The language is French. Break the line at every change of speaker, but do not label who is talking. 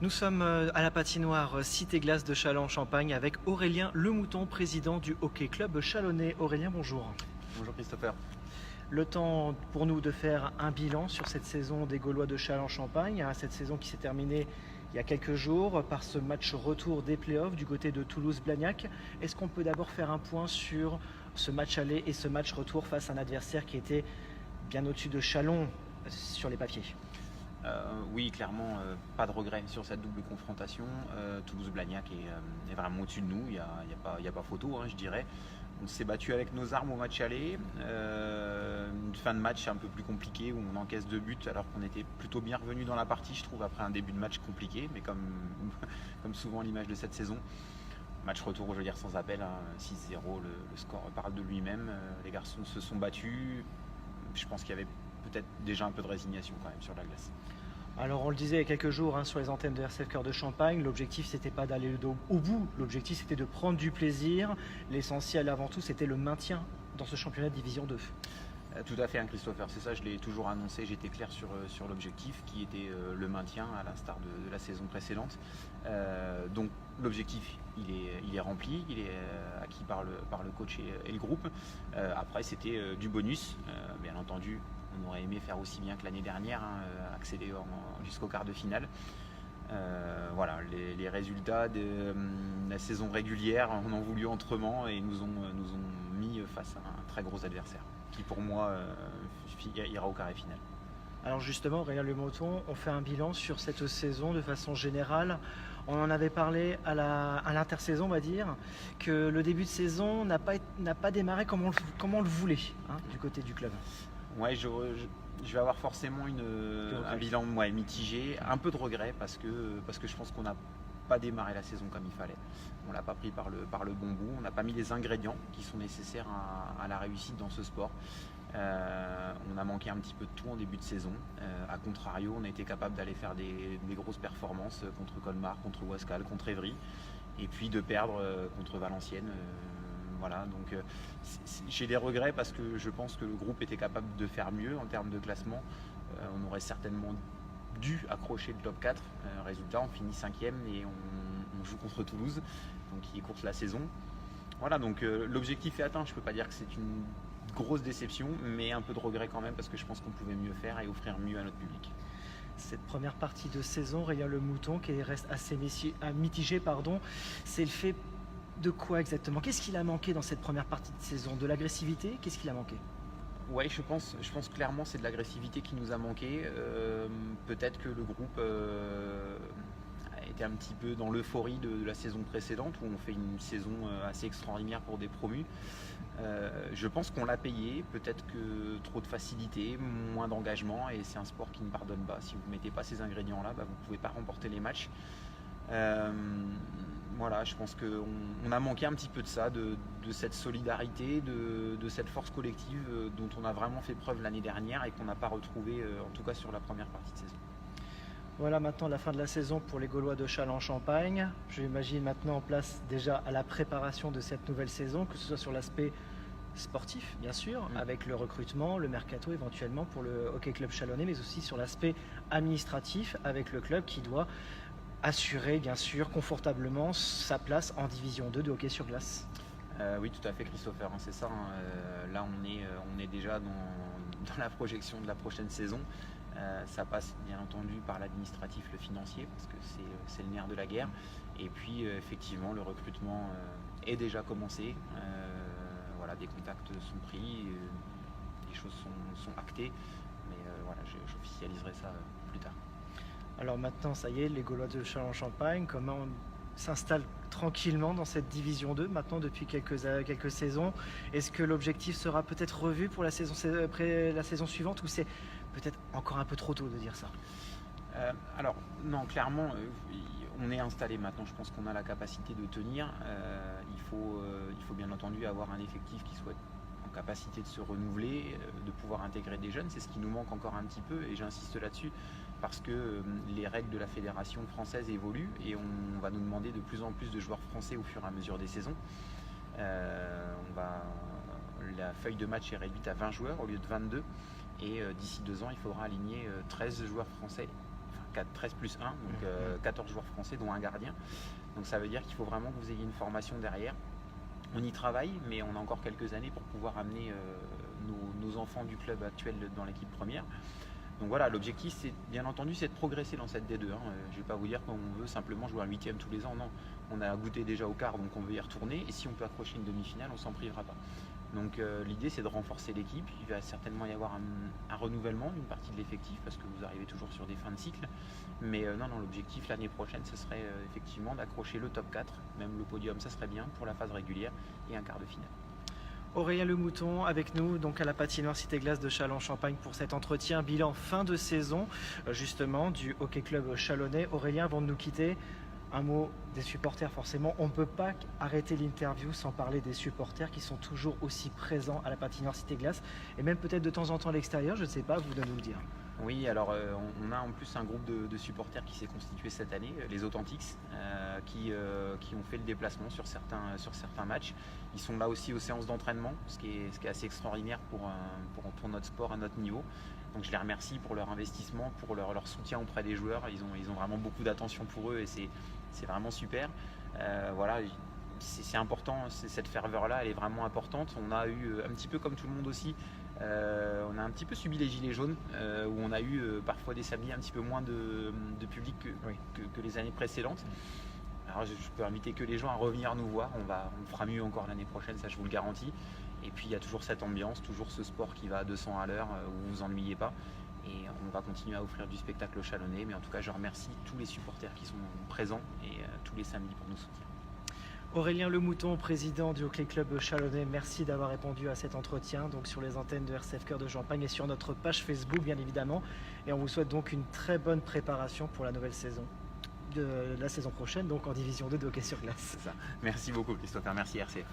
Nous sommes à la patinoire Cité Glace de Châlons-en-Champagne avec Aurélien Lemouton, président du Hockey Club Chalonnais. Aurélien, bonjour.
Bonjour Christopher.
Le temps pour nous de faire un bilan sur cette saison des Gaulois de Châlons-en-Champagne, cette saison qui s'est terminée il y a quelques jours par ce match retour des playoffs du côté de Toulouse-Blagnac. Est-ce qu'on peut d'abord faire un point sur ce match aller et ce match retour face à un adversaire qui était bien au-dessus de Châlons sur les papiers?
Oui, clairement, pas de regret sur cette double confrontation. Toulouse-Blagnac est vraiment au-dessus de nous, il n'y a pas photo, je dirais. On s'est battu avec nos armes au match aller. Une fin de match un peu plus compliquée où on encaisse 2 buts alors qu'on était plutôt bien revenu dans la partie, je trouve, après un début de match compliqué, mais comme souvent à l'image de cette saison. Match retour, je veux dire, sans appel, 6-0, le score parle de lui-même. Les garçons se sont battus. Je pense qu'il y avait peut-être déjà un peu de résignation quand même sur la glace.
Alors on le disait il y a quelques jours sur les antennes de RCF Cœur de Champagne, l'objectif c'était pas d'aller au bout, l'objectif c'était de prendre du plaisir. L'essentiel avant tout c'était le maintien dans ce championnat de Division 2.
Tout à fait, Christopher, c'est ça, je l'ai toujours annoncé, j'étais clair sur l'objectif qui était le maintien à l'instar de la saison précédente. Donc l'objectif il est rempli, il est acquis par le coach et le groupe. Après c'était du bonus, bien entendu. On aurait aimé faire aussi bien que l'année dernière, accéder jusqu'au quart de finale. Voilà, les résultats de la saison régulière on en voulu autrement et nous ont mis face à un très gros adversaire qui pour moi ira au carré final.
Alors justement, Aurélien Lemouton, on fait un bilan sur cette saison de façon générale. On en avait parlé à l'intersaison, on va dire, que le début de saison n'a pas démarré comme on le voulait du côté du club.
Ouais, je vais avoir forcément un bilan mitigé, un peu de regret parce que je pense qu'on n'a pas démarré la saison comme il fallait. On l'a pas pris par le bon bout, on n'a pas mis les ingrédients qui sont nécessaires à la réussite dans ce sport. On a manqué un petit peu de tout en début de saison. A contrario, on a été capable d'aller faire des grosses performances contre Colmar, contre Ouascal, contre Évry, et puis de perdre contre Valenciennes. Voilà, donc j'ai des regrets parce que je pense que le groupe était capable de faire mieux en termes de classement. On aurait certainement dû accrocher le top 4. Résultat, on finit 5e et on joue contre Toulouse, donc qui écourte la saison. Voilà, donc l'objectif est atteint. Je ne peux pas dire que c'est une grosse déception, mais un peu de regret quand même parce que je pense qu'on pouvait mieux faire et offrir mieux à notre public.
Cette première partie de saison, Aurélien Lemouton, qui reste assez mitigé, c'est le fait de quoi exactement? Qu'est-ce qu'il a manqué dans cette première partie de saison? De l'agressivité? Qu'est-ce qu'il a manqué?
Oui, je pense clairement c'est de l'agressivité qui nous a manqué. Peut-être que le groupe était un petit peu dans l'euphorie de la saison précédente où on fait une saison assez extraordinaire pour des promus. Je pense qu'on l'a payé, peut-être que trop de facilité, moins d'engagement et c'est un sport qui ne pardonne pas. Si vous ne mettez pas ces ingrédients-là, vous ne pouvez pas remporter les matchs. Voilà, je pense qu'on a manqué un petit peu de ça, de cette solidarité, de cette force collective dont on a vraiment fait preuve l'année dernière et qu'on n'a pas retrouvé, en tout cas sur la première partie de saison.
Voilà maintenant la fin de la saison pour les Gaulois de Châlons-en-Champagne. Je m'imagine maintenant en place déjà à la préparation de cette nouvelle saison, que ce soit sur l'aspect sportif, bien sûr, avec le recrutement, le mercato éventuellement pour le Hockey Club Chalonnais, mais aussi sur l'aspect administratif avec le club qui doit assurer bien sûr confortablement sa place en Division 2 de hockey sur glace.
Oui, tout à fait, Christopher, c'est ça. Là, on est déjà dans la projection de la prochaine saison. Ça passe bien entendu par l'administratif, le financier, parce que c'est le nerf de la guerre. Et puis, effectivement, le recrutement est déjà commencé. Voilà, des contacts sont pris, les choses sont actées. Mais voilà, j'officialiserai ça plus tard.
Alors maintenant, ça y est, les Gaulois de Châlons-en-Champagne, comment s'installent tranquillement dans cette Division 2 maintenant depuis quelques saisons. Est-ce que l'objectif sera peut-être revu pour la saison suivante ou c'est peut-être encore un peu trop tôt de dire ça?
Alors non, clairement, on est installé maintenant. Je pense qu'on a la capacité de tenir. Il faut bien entendu avoir un effectif qui soit en capacité de se renouveler, de pouvoir intégrer des jeunes. C'est ce qui nous manque encore un petit peu et j'insiste là-dessus parce que les règles de la fédération française évoluent et on va nous demander de plus en plus de joueurs français au fur et à mesure des saisons. La feuille de match est réduite à 20 joueurs au lieu de 22 et d'ici 2 ans il faudra aligner 13 joueurs français, 13 plus 1, donc 14 joueurs français dont un gardien. Donc ça veut dire qu'il faut vraiment que vous ayez une formation derrière. On y travaille, mais on a encore quelques années pour pouvoir amener nos enfants du club actuel dans l'équipe première. Donc voilà, l'objectif, c'est bien entendu, c'est de progresser dans cette D2. Je ne vais pas vous dire qu'on veut simplement jouer un 8e tous les ans. Non, on a goûté déjà au quart, donc on veut y retourner. Et si on peut accrocher une demi-finale, on ne s'en privera pas. Donc l'idée, c'est de renforcer l'équipe. Il va certainement y avoir un renouvellement d'une partie de l'effectif, parce que vous arrivez toujours sur des fins de cycle. Mais non, l'objectif l'année prochaine, ce serait effectivement d'accrocher le top 4. Même le podium, ça serait bien pour la phase régulière et un quart de finale.
Aurélien Lemouton avec nous donc à la patinoire Cité Glace de Châlons-Champagne pour cet entretien bilan fin de saison justement du Hockey Club Chalonnais. Aurélien, avant de nous quitter, un mot des supporters forcément. On ne peut pas arrêter l'interview sans parler des supporters qui sont toujours aussi présents à la patinoire Cité Glace et même peut-être de temps en temps à l'extérieur, je ne sais pas, vous de nous le dire.
Oui, alors on a en plus un groupe de supporters qui s'est constitué cette année, les Authentics, qui ont fait le déplacement sur certains matchs. Ils sont là aussi aux séances d'entraînement, ce qui est assez extraordinaire pour notre sport à notre niveau. Donc je les remercie pour leur investissement, pour leur soutien auprès des joueurs. Ils ont vraiment beaucoup d'attention pour eux et c'est vraiment super. Voilà, c'est important, cette ferveur-là, elle est vraiment importante. On a eu, un petit peu comme tout le monde aussi, on a un petit peu subi les gilets jaunes, où on a eu parfois des samedis un petit peu moins de public que les années précédentes. Alors je peux inviter que les gens à revenir nous voir, on fera mieux encore l'année prochaine, ça je vous le garantis. Et puis il y a toujours cette ambiance, toujours ce sport qui va à 200 à l'heure, où vous vous ennuyez pas. Et on va continuer à offrir du spectacle au Chalonnais, mais en tout cas je remercie tous les supporters qui sont présents et tous les samedis pour nous soutenir.
Aurélien Lemouton, président du Hockey Club Chalonnais, merci d'avoir répondu à cet entretien donc sur les antennes de RCF Cœur de Champagne et sur notre page Facebook bien évidemment. Et on vous souhaite donc une très bonne préparation pour la nouvelle saison, de la saison prochaine, donc en division 2 de hockey sur glace.
C'est ça. Merci beaucoup Christopher, merci RCF.